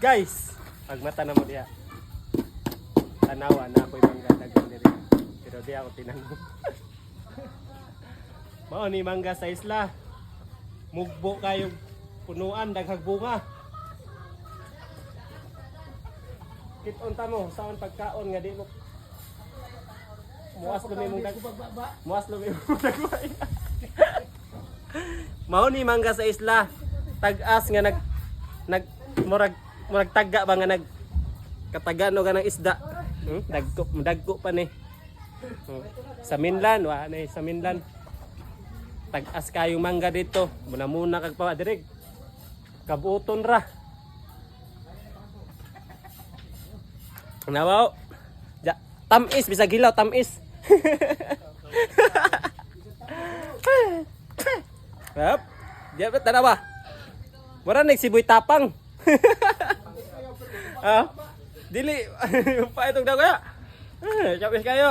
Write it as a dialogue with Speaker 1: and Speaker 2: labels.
Speaker 1: Guys, pagmata na mo diha. Tanawa na ako'y mangga dagang diri. Pero di ako tinanong. Mao ni mangga sa isla. Mugbo kayong punuan daghang bunga. Kiton ta mo saan pagkaon nga di mo muas lumi mong muas lumi mong dagway. Mao ni mangga sa isla. Tag-as nga nag murag tagga ba nga nag katagano ka ng isda. Dagko pa ni. Sa Minlan, wa na sa Minlan. Tag-as kayong mangga dito. Muna kag pa direk. Kabuton ra. Nawaw. Tamis bisag hilaw tamis. Hap. Diyan ba tanawa? Wala nagsiboy tapang. Ah, dili pa itong daw kaya. Chapis kayo.